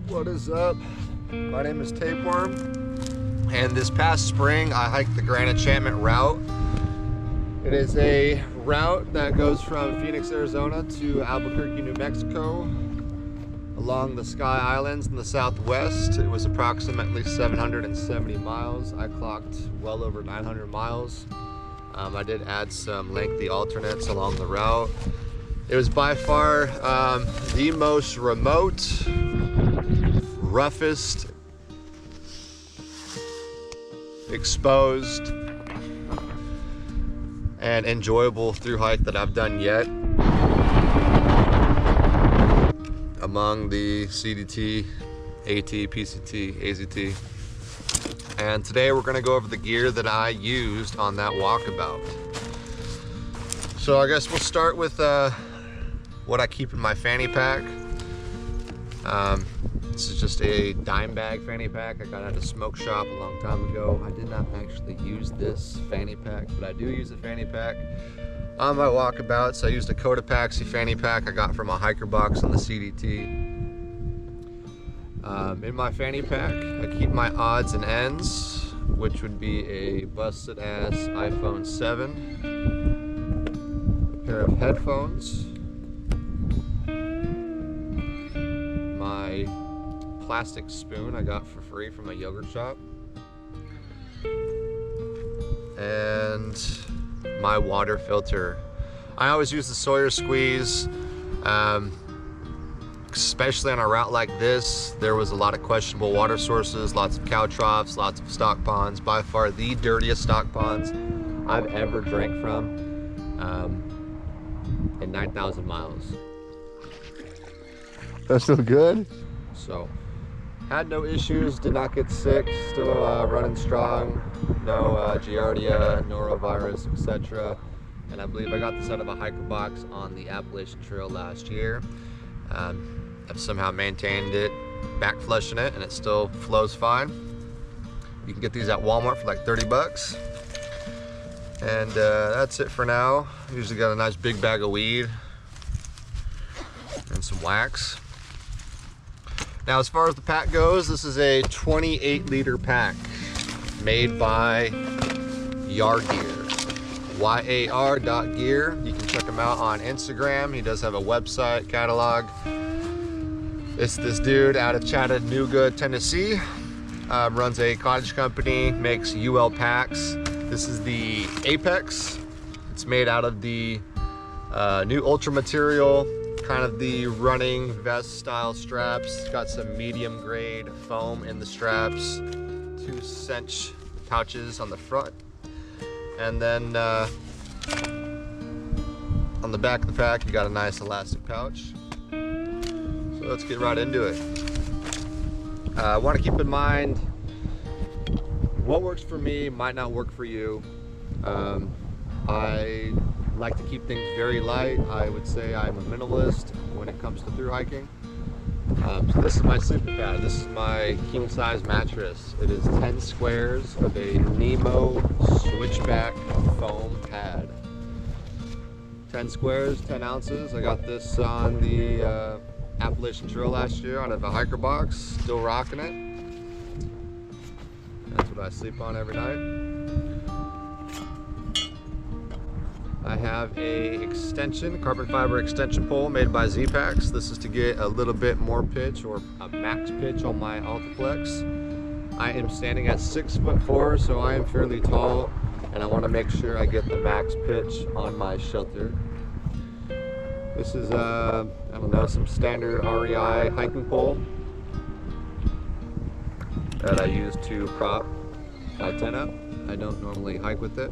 What is up? My name is Tapeworm, and this past spring I hiked the Grand Enchantment route. It is a route that goes from Phoenix, Arizona to Albuquerque, New Mexico, along the Sky Islands in the southwest. It was approximately 770 miles. I clocked well over 900 miles. I did add some lengthy alternates along the route. It was by far the most remote, roughest, exposed, and enjoyable through hike that I've done yet among the CDT, AT, PCT, AZT. And today we're going to go over the gear that I used on that walkabout. So I guess we'll start with what I keep in my fanny pack. This is just a dime bag fanny pack I got at a smoke shop a long time ago. I did not actually use this fanny pack, but I do use a fanny pack on my walkabouts. I used a Cotopaxi fanny pack I got from a hiker box on the CDT. In my fanny pack, I keep my odds and ends, which would be a busted ass iPhone 7, a pair of headphones, my plastic spoon I got for free from a yogurt shop, and my water filter. I always use the SAWYER squeeze, especially on a route like this. There was a lot of questionable water sources, lots of cow troughs, lots of stock ponds. By far the dirtiest stock ponds I've ever drank from in 9,000 miles. That's still good? So, had no issues, did not get sick, still running strong, no Giardia, norovirus, etc. And I believe I got this out of a hiker box on the Appalachian Trail last year. I've somehow maintained it, back flushing it, and it still flows fine. You can get these at Walmart for like 30 bucks. And that's it for now. Usually got a nice big bag of weed and some wax. Now, as far as the pack goes, this is a 28-liter pack made by YAR.GEAR. YAR.GEAR. You can check him out on Instagram. He does have a website, catalog. It's this dude out of Chattanooga, Tennessee. Runs a cottage company, makes UL-PACKS. This is the Apex. It's made out of the new Ultra material, kind of the running vest style straps. It's got some medium grade foam in the straps, 2 SENCHI pouches on the front, and then on the back of the pack you got a nice elastic pouch. So let's get right into it. I want to keep in mind what works for me might not work for you. I like to keep things very light. I would say I'm a minimalist when it comes to through hiking. So this is my sleeping pad. This is my king size mattress. It is 10 squares of a Nemo switchback foam pad. 10 squares, 10 ounces. I got this on the Appalachian Trail last year out of a hiker box. Still rocking it. That's what I sleep on every night. I have a extension, carbon fiber extension pole made by ZPACKS. This is to get a little bit more pitch, or a max pitch, on my ALTAPLEX. I am standing at 6'4", so I am fairly tall, and I want to make sure I get the max pitch on my shelter. This is, I don't know, some standard REI hiking pole that I use to prop my tent up. I don't normally hike with it.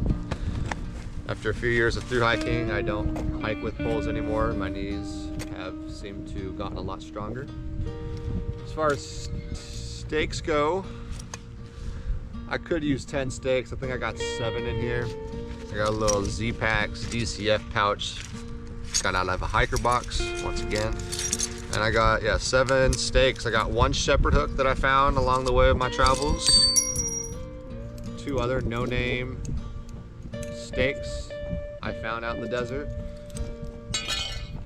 After a few years of through hiking, I don't hike with poles anymore. My knees have seemed to gotten a lot stronger. As far as stakes go, I could use 10 stakes. I think I got 7 in here. I got a little ZPACKS DCF pouch, got out of a hiker box once again. And I got, 7 stakes. I got 1 shepherd hook that I found along the way of my travels. 2 other no-name stakes I found out in the desert.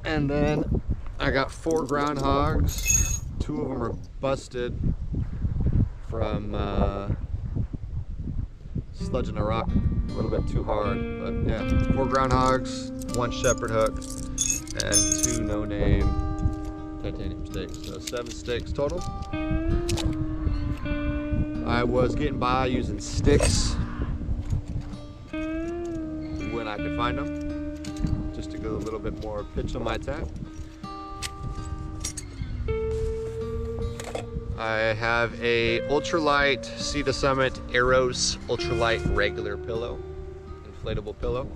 And then I got 4 groundhogs 2 of them are busted from sludging a rock a little bit too hard. But yeah, 4 groundhogs, 1 shepherd hook, and 2 no-name titanium stakes. So 7 stakes total. I was getting by using sticks when I could find them, just to get a little bit more pitch on my tent. I have a ultralight Sea to Summit Eros ultralight regular pillow, inflatable pillow.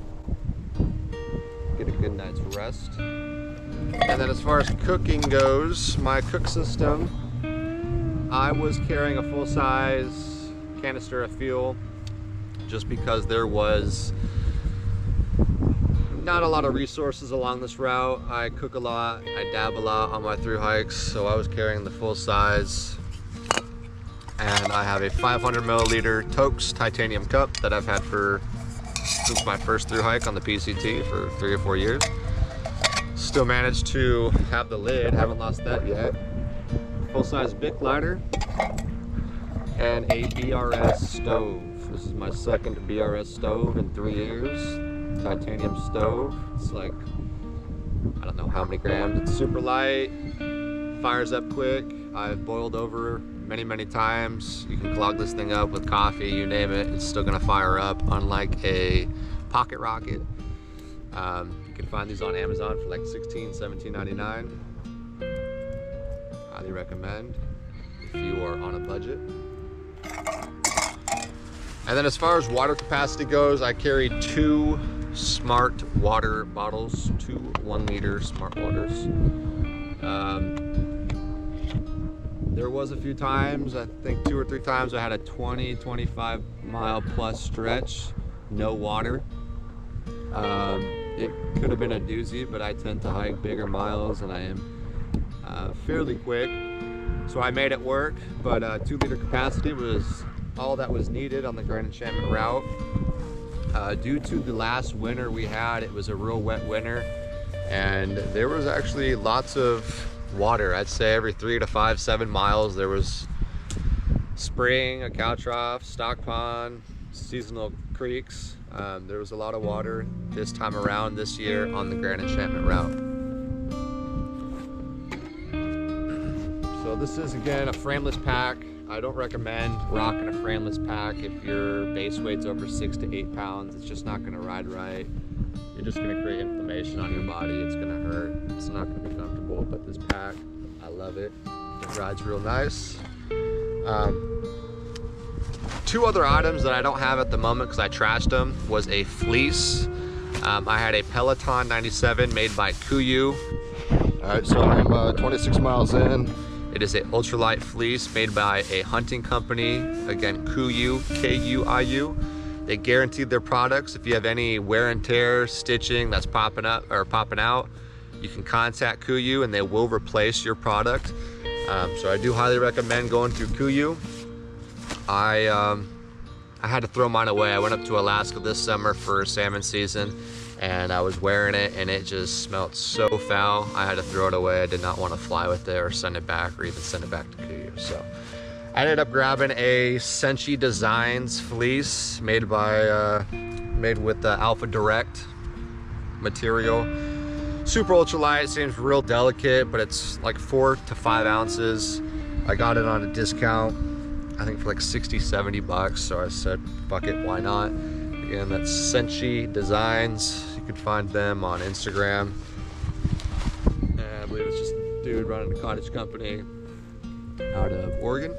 Get a good night's rest. And then as far as cooking goes, my cook system, I was carrying a full-size canister of fuel just because there was not a lot of resources along this route. I cook a lot, I dab a lot on my through hikes, so I was carrying the full size. And I have a 500 milliliter TOAKS titanium cup that I've had since my first through hike on the PCT for 3 or 4 years. Still managed to have the lid, haven't lost that yet. Full-size Bic lighter and a BRS stove. This is my second BRS stove in 3 years. Titanium stove. It's like, I don't know how many grams. It's super light, fires up quick. I've boiled over many times. You can clog this thing up with coffee, you name it, it's still gonna fire up, unlike a pocket rocket. You can find these on Amazon for like $16, $17.99. Highly recommend if you are on a budget. And then as far as water capacity goes, I carry 2 smart water bottles, 2 1-liter smart waters. There was a few times, I think 2 or 3 times, I had a 20-25 mile plus stretch, no water. It could have been a doozy, but I tend to hike bigger miles and I am fairly quick, so I made it work. But 2-liter capacity was all that was needed on the Grand Enchantment route. Due to the last winter we had, it was a real wet winter, and there was actually lots of water. I'd say every 3 to 5, 7 miles there was spring, a cow trough, stock pond, seasonal creeks. There was a lot of water this time around this year on the Grand Enchantment route. So this is again a frameless pack. I don't recommend rocking a frameless pack if your base weight's over 6 to 8 pounds. It's just not gonna ride right. You're just gonna create inflammation on your body. It's gonna hurt. It's not gonna be comfortable, but this pack, I love it. It rides real nice. 2 other items that I don't have at the moment because I trashed them was a fleece. I had a Peloton 97 made by KUIU. All right, so I'm 26 miles in. It is an ultralight fleece made by a hunting company. Again, KUIU, K-U-I-U. They guaranteed their products. If you have any wear and tear, stitching that's popping up or popping out, you can contact KUIU and they will replace your product. So I do highly recommend going through KUIU. I had to throw mine away. I went up to Alaska this summer for salmon season and I was wearing it and it just smelled so foul. I had to throw it away. I did not want to fly with it or send it back or even send it back to KUIU. So I ended up grabbing a SENCHI Designs fleece made with the Alpha Direct material. Super ultralight, seems real delicate, but it's like 4 to 5 ounces. I got it on a discount, I think for like 60, 70 bucks. So I said, fuck it, why not? Again, that's SENCHI Designs. You can find them on Instagram. And I believe it's just a dude running a cottage company out of Oregon.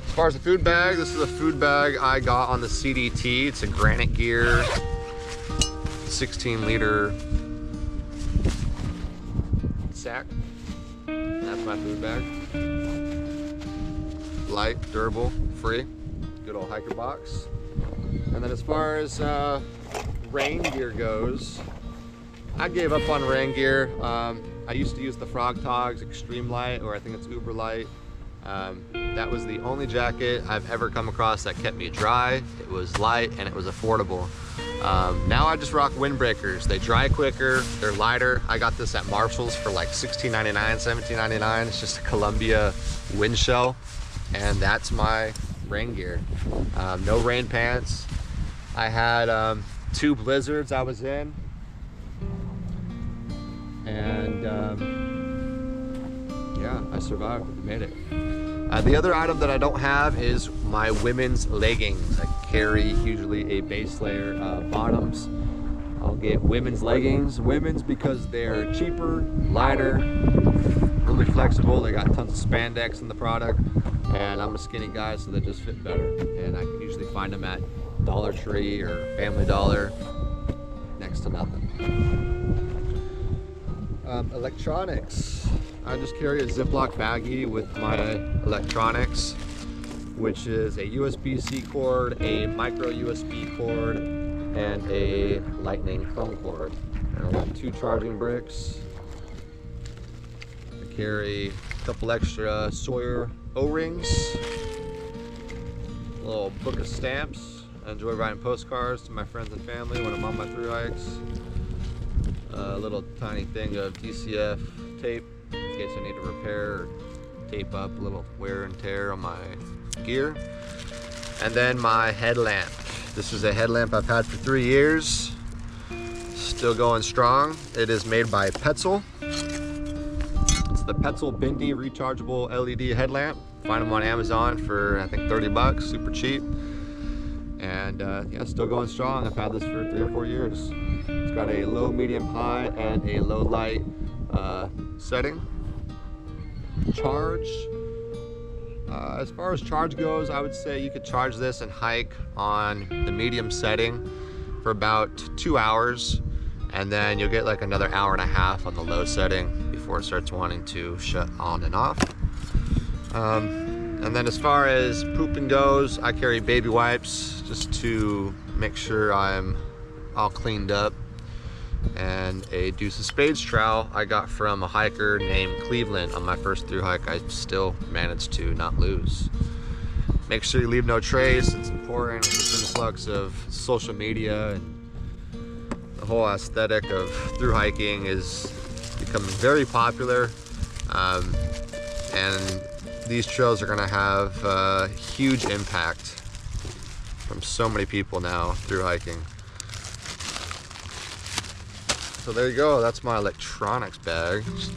As far as the food bag, this is a food bag I got on the CDT. It's a GRANITE 16-liter sack. That's my food bag. Light, durable, free. Good old hiker box. And then as far as rain gear goes, I gave up on rain gear. I used to use the Frog Togs Extreme Light, or I think it's Uber Light. That was the only jacket I've ever come across that kept me dry. It was light and it was affordable. Now I just rock windbreakers. They dry quicker, they're lighter. I got this at Marshall's for like $16.99, $17.99. It's just a Columbia wind shell, and that's my rain gear. No rain pants. I had 2 blizzards I was in, and yeah, I survived, made it. The other item that I don't have is my women's leggings. I carry usually a base layer bottoms. I'll get women's leggings. Women's because they're cheaper, lighter, really flexible. They got tons of spandex in the product, and I'm a skinny guy, so they just fit better. And I can usually find them at Dollar Tree or Family Dollar, next to nothing. Electronics. I just carry a Ziploc baggie with my electronics, which is a USB-C cord, a micro USB cord, and a lightning phone cord. And I got 2 charging bricks. I carry a couple extra SAWYER O-rings, a little book of stamps. I enjoy writing postcards to my friends and family when I'm on my thru hikes. A little tiny thing of DCF tape in case I need to repair or tape up a little wear and tear on my gear. And then my headlamp. This is a headlamp I've had for 3 years. Still going strong. It is made by Petzl. It's the Petzl Bindi rechargeable LED headlamp. Find them on Amazon for I think 30 bucks, super cheap. And yeah, still going strong. I've had this for 3 or 4 years. It's got a low, medium, high, and a low light setting. Charge. As far as charge goes, I would say you could charge this and hike on the medium setting for about 2 hours, and then you'll get like another hour and a half on the low setting before it starts wanting to shut on and off. And then as far as pooping goes, I carry baby wipes just to make sure I'm all cleaned up, and a Deuce of Spades trowel I got from a hiker named Cleveland on my first thru hike. I still managed to not lose. Make sure you leave no trace. It's important with this influx of social media, and the whole aesthetic of thru hiking is becoming very popular, and these trails are going to have a huge impact from so many people now thru hiking. So there you go, that's my electronics bag, just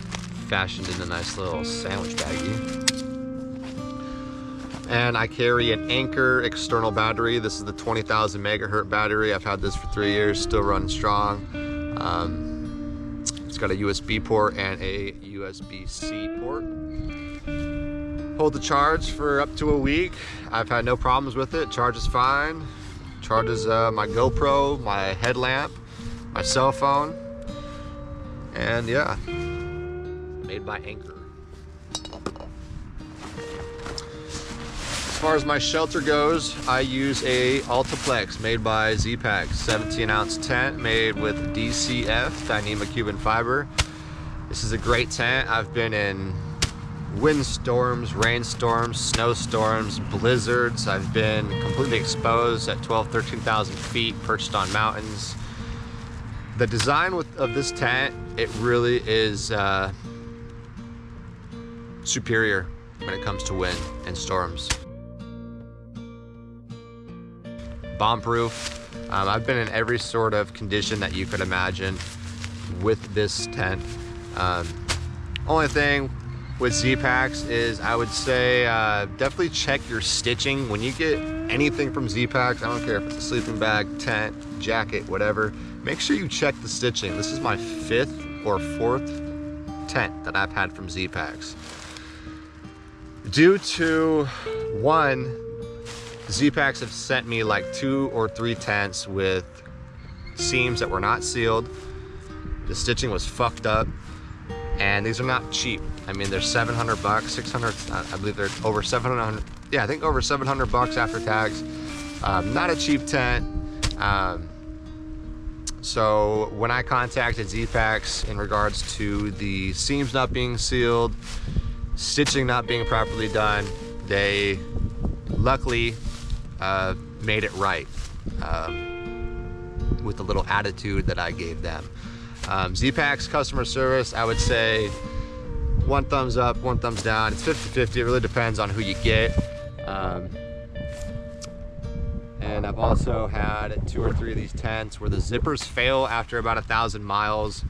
fashioned in a nice little sandwich baggie. And I carry an ANKER external battery. This is the 20,000 megahertz battery. I've had this for 3 years, still running strong. It's got a USB port and a USB-C port. Hold the charge for up to a week. I've had no problems with it. Charges fine. Charges my GoPro, my headlamp, my cell phone. And yeah, made by ANKER. As far as my shelter goes, I use a ALTAPLEX made by ZPACKS, 17-ounce tent made with DCF, Dyneema Cuban fiber. This is a great tent. I've been in windstorms, rainstorms, snowstorms, blizzards. I've been completely exposed at 13,000 feet, perched on mountains. The design of this tent, it really is superior when it comes to wind and storms. Bomb-proof. I've been in every sort of condition that you could imagine with this tent. Only thing with ZPACKS is I would say definitely check your stitching. When you get anything from ZPACKS, I don't care if it's a sleeping bag, tent, jacket, whatever, make sure you check the stitching. This is my 5th or 4th tent that I've had from ZPACKS. Due to one, ZPACKS have sent me like 2 or 3 tents with seams that were not sealed. The stitching was fucked up, and these are not cheap. I mean, they're 700 bucks, 600, I believe they're over 700. Yeah, I think over 700 bucks after tax. Not a cheap tent. So when I contacted ZPACKS in regards to the seams not being sealed, stitching not being properly done, they luckily made it right. with the little attitude that I gave them. ZPACKS customer service, I would say 1 thumbs up, 1 thumbs down. It's 50-50, it really depends on who you get. And I've also had 2 or 3 of these tents where the zippers fail after about 1,000 miles.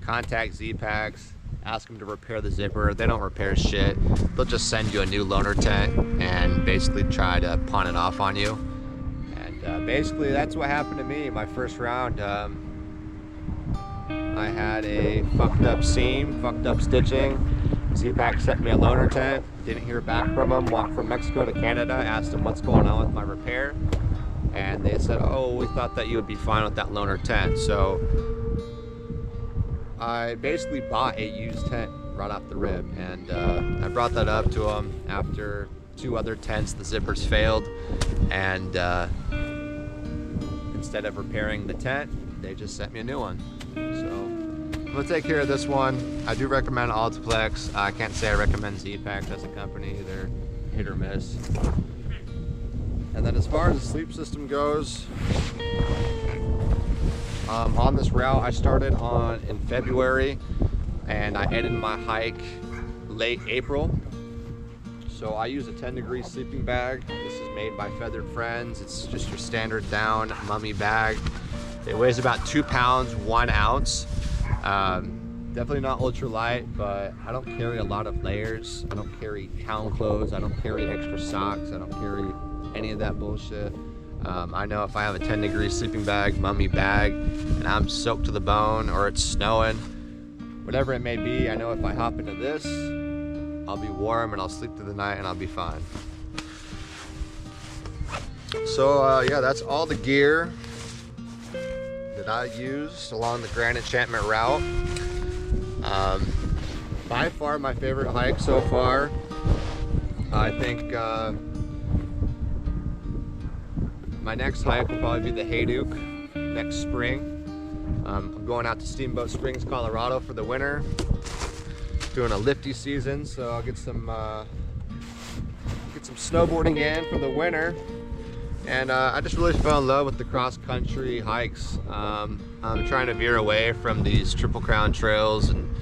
Contact ZPACKS, ask them to repair the zipper. They don't repair shit. They'll just send you a new loaner tent and basically try to pawn it off on you. And basically that's what happened to me my first round. I had a fucked up seam, fucked up stitching. ZPACKS sent me a loaner tent, didn't hear back from them, walked from Mexico to Canada, asked them what's going on with my repair. And they said, oh, we thought that you would be fine with that loaner tent. So I basically bought a used tent right off the rip, and I brought that up to them after 2 other tents, the zippers failed, and instead of repairing the tent, they just sent me a new one. So I'm gonna take care of this one. I do recommend ALTAPLEX. I can't say I recommend ZPACKS as a company. They're hit or miss. And then as far as the sleep system goes, on this route I started in February, and I ended my hike late April. So I use a 10-degree sleeping bag. This is made by Feathered Friends. It's just your standard down mummy bag. It weighs about 2 pounds, 1 ounce. Definitely not ultra light, but I don't carry a lot of layers. I don't carry town clothes. I don't carry extra socks. I don't carry any of that bullshit. I know if I have a 10-degree sleeping bag, mummy bag, and I'm soaked to the bone, or it's snowing, whatever it may be, I know if I hop into this, I'll be warm and I'll sleep through the night and I'll be fine. So yeah, that's all the gear that I used along the Grand Enchantment route. By far my favorite hike so far. I think my next hike will probably be the Hayduke next spring. I'm going out to Steamboat Springs, Colorado for the winter. Doing a lifty season, so I'll get some snowboarding in for the winter. And I just really fell in love with the cross-country hikes. I'm trying to veer away from these Triple Crown trails and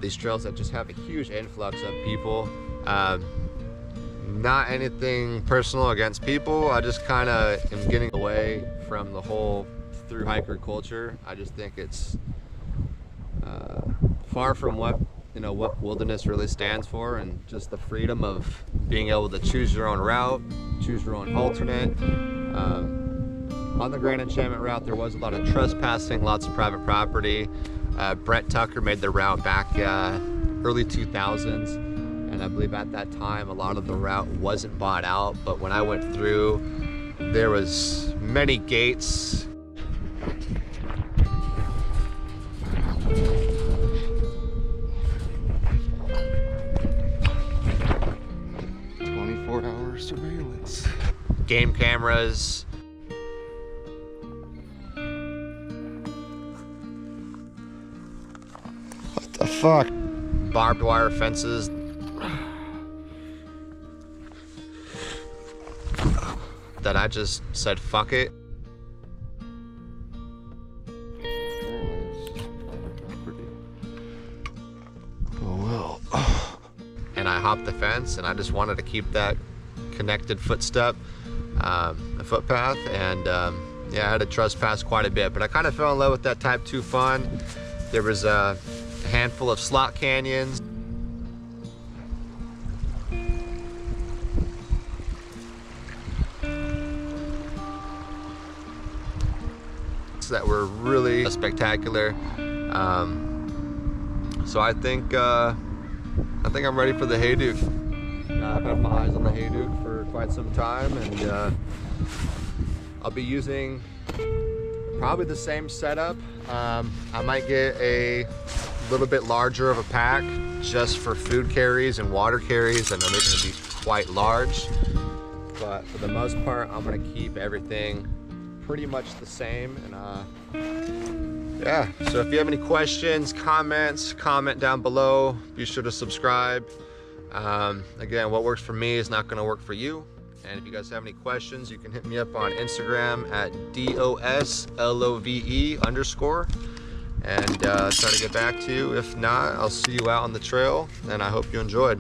these trails that just have a huge influx of people. Not anything personal against people, I just kind of am getting away from the whole through hiker culture. I just think it's far from what wilderness really stands for, and just the freedom of being able to choose your own route, choose your own alternate. On the Grand Enchantment route, there was a lot of trespassing, lots of private property. Brett Tucker made the route back early 2000s, and I believe at that time a lot of the route wasn't bought out, but when I went through, there was many gates. Surveillance, game cameras, what the fuck, barbed wire fences that I just said fuck it. Oh well. And I hopped the fence, and I just wanted to keep that connected footstep, a footpath, and yeah, I had to trespass quite a bit, but I kind of fell in love with that type 2 fun. There was a handful of slot canyons. That were really spectacular. So I think I'm ready for the Hayduke. I've had my eyes on the Hayduke for quite some time, and I'll be using probably the same setup. I might get a little bit larger of a pack just for food carries and water carries. I know they're going to be quite large, but for the most part, I'm going to keep everything pretty much the same. And yeah, so if you have any questions, comments, comment down below. Be sure to subscribe. Again, what works for me is not going to work for you, And if you guys have any questions, you can hit me up on Instagram at DOSLOVE_, and try to get back to you. If not, I'll see you out on the trail, and I hope you enjoyed.